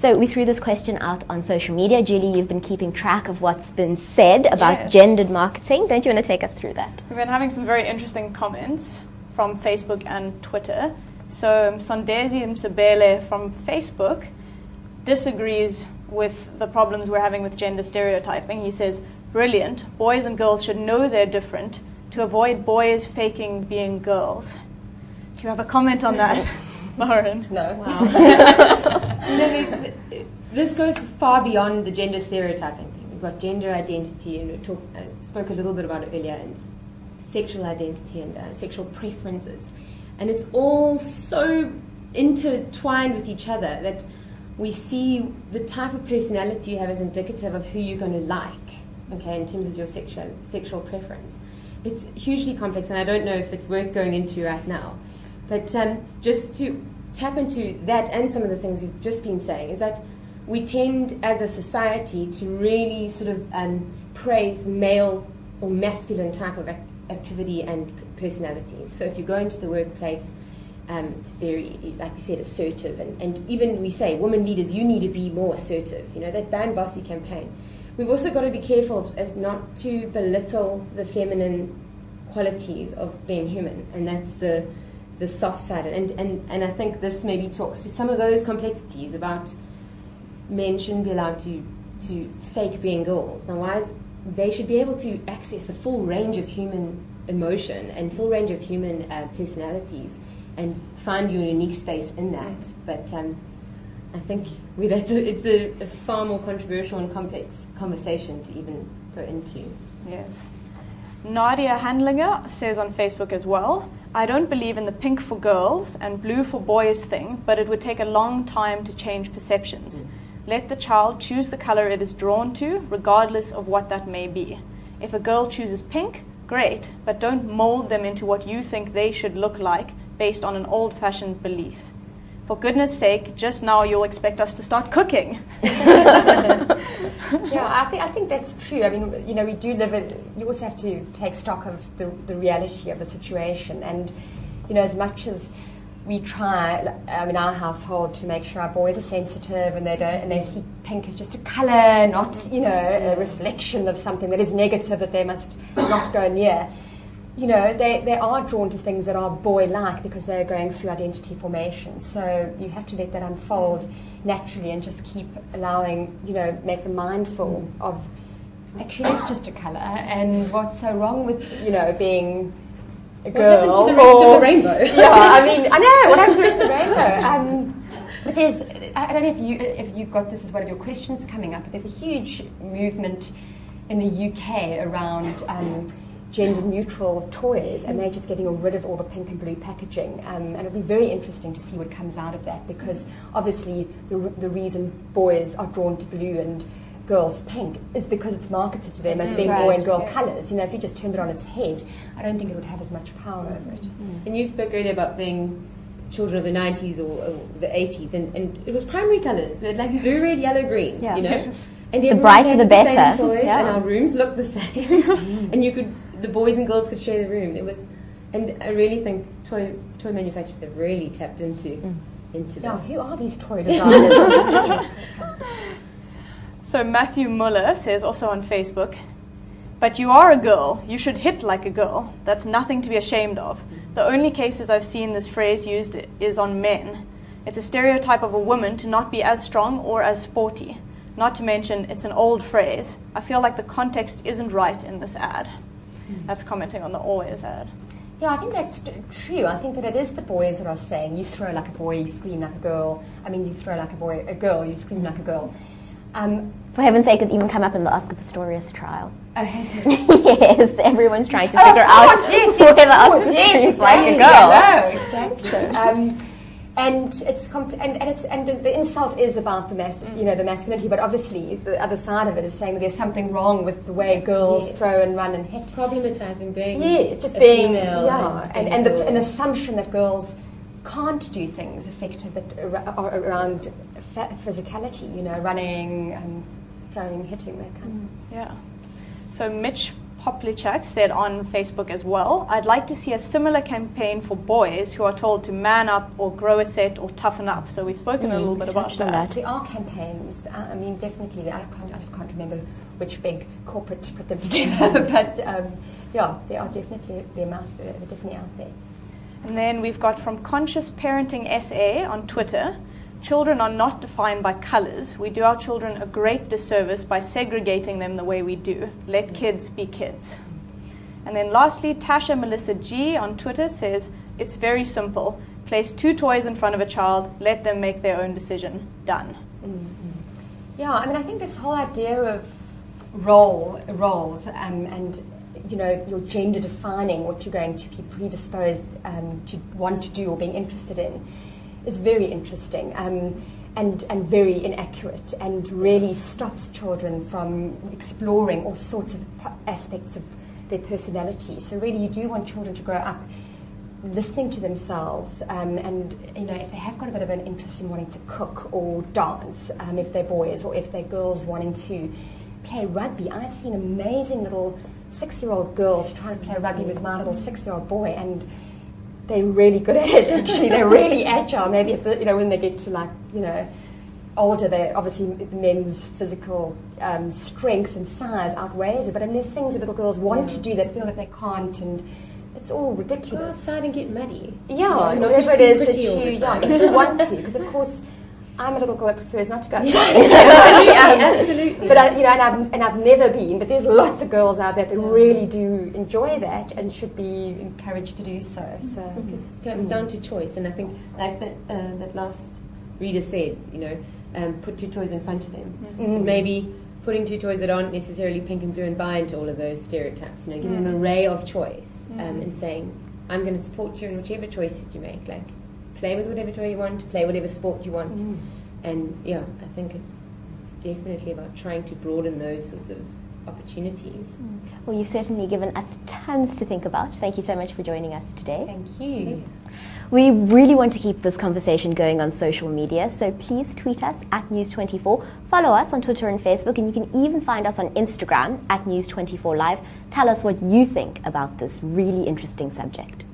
So we threw this question out on social media. Julie, you've been keeping track of what's been said about Yes. gendered marketing. Don't you want to take us through that? We've been having some very interesting comments from Facebook and Twitter. So Sondezi Msebele from Facebook disagrees with the problems we're having with gender stereotyping. He says, brilliant, boys and girls should know they're different to avoid boys faking being girls. Do you have a comment on that, Lauren? No. Wow. This goes far beyond the gender stereotyping thing. We've got gender identity, and we spoke a little bit about it earlier, and sexual identity and sexual preferences. And it's all so intertwined with each other that we see the type of personality you have as indicative of who you're going to like, okay, in terms of your sexual preference. It's hugely complex, and I don't know if it's worth going into right now. But just to tap into that and some of the things we've just been saying is that we tend as a society to really sort of praise male or masculine type of activity and personality. So if you go into the workplace, it's very, like we said, assertive. And even we say, women leaders, you need to be more assertive. You know, that Ban Bossy campaign. We've also got to be careful as not to belittle the feminine qualities of being human. And that's the soft side. And I think this maybe talks to some of those complexities about men shouldn't be allowed to fake being girls. Now, they should be able to access the full range of human emotion and full range of human personalities and find your unique space in that. But I think it's a far more controversial and complex conversation to even go into. Yes. Nadia Handlinger says on Facebook as well, I don't believe in the pink for girls and blue for boys thing, but it would take a long time to change perceptions. Let the child choose the color it is drawn to, regardless of what that may be. If a girl chooses pink, great, but don't mold them into what you think they should look like based on an old-fashioned belief. For goodness sake, just now you'll expect us to start cooking. Yeah, I think that's true. I mean, you know, we do live in, you also have to take stock of the reality of the situation. And, you know, as much as we try in our household to make sure our boys are sensitive and they see pink as just a colour, not, you know, a reflection of something that is negative that they must not go near. You know, they are drawn to things that are boy-like because they're going through identity formation. So you have to let that unfold naturally and just keep allowing, you know, make them mindful of, actually it's just a colour, and what's so wrong with, you know, being a girl. What happened to the rest of the rainbow? Yeah, I mean, I know, what happened to the rest of the rainbow? But there's, I don't know if you've got this as one of your questions coming up, but there's a huge movement in the UK around gender-neutral toys, and they're just getting rid of all the pink and blue packaging. And it'll be very interesting to see what comes out of that, because obviously the reason boys are drawn to blue and girls pink is because it's marketed to them as being boy and girl colours. You know, if you just turned it on its head, I don't think it would have as much power over it. And you spoke earlier about being children of the 90s or the 80s, and it was primary colours. We had like blue, red, yellow, green, you know? And the brighter the better. Same toys, and our rooms looked the same. And the boys and girls could share the room. It was, and I really think toy manufacturers have really tapped into this. Yeah, who are these toy designers? So Matthew Muller says also on Facebook, but you are a girl. You should hit like a girl. That's nothing to be ashamed of. The only cases I've seen this phrase used is on men. It's a stereotype of a woman to not be as strong or as sporty. Not to mention, it's an old phrase. I feel like the context isn't right in this ad. That's commenting on the Always ad. Yeah, I think that's true. I think that it is the boys that are saying, you throw like a boy, you scream like a girl. I mean, you throw like a girl, you scream like a girl. For heaven's sake, it's even come up in the Oscar Pistorius trial. Oh, has it? Yes, everyone's trying to figure out whether Oscar Pistorius like a girl. Yeah, no, exactly. And the insult is about the the masculinity, but obviously the other side of it is saying that there's something wrong with the way girls throw and run and hit. Problematizing being just being female, and the assumption that girls can't do things effective that are around physicality, you know, running, throwing, hitting, that kind of. Yeah. So Mitch Poplichak said on Facebook as well, I'd like to see a similar campaign for boys who are told to man up or grow a set or toughen up. So we've spoken a little bit about that. There are campaigns. I mean, definitely. I just can't remember which big corporate put them together. But yeah, they are definitely they're definitely out there. And then we've got from Conscious Parenting SA on Twitter. Children are not defined by colors. We do our children a great disservice by segregating them the way we do. Let kids be kids. And then lastly, Tasha Melissa G on Twitter says, it's very simple. Place 2 toys in front of a child, let them make their own decision. Done. Mm-hmm. Yeah, I mean, I think this whole idea of roles and you know, your gender defining what you're going to be predisposed to want to do or being interested in is very interesting and very inaccurate, and really stops children from exploring all sorts of aspects of their personality. So really you do want children to grow up listening to themselves, and you know, if they have got a bit of an interest in wanting to cook or dance, if they're boys, or if they're girls wanting to play rugby. I've seen amazing little 6-year-old girls trying to play rugby with my little 6-year-old boy, and they're really good at it. Actually, they're really agile. Maybe at the, you know, when they get to, like, you know, older, they obviously men's physical strength and size outweighs it. But I mean, there's things that little girls want to do that feel that they can't, and it's all ridiculous. Go outside and get muddy. Yeah, whatever it is that if you want to, because of course I'm a little girl that prefers not to go outside. Absolutely. But you know, and I've never been. But there's lots of girls out there that really do enjoy that and should be encouraged to do so. So it comes down to choice, and I think, like that last reader said, you know, put 2 toys in front of them. And maybe putting 2 toys that aren't necessarily pink and blue and buy into all of those stereotypes. You know, give them an array of choice, and saying, I'm going to support you in whichever choice that you make. Like, play with whatever toy you want, play whatever sport you want. And yeah, I think it's definitely about trying to broaden those sorts of opportunities. Well, you've certainly given us tons to think about. Thank you so much for joining us today. thank you. We really want to keep this conversation going on social media, so please tweet us at News24, follow us on Twitter and Facebook, and you can even find us on Instagram at News24 Live. Tell us what you think about this really interesting subject.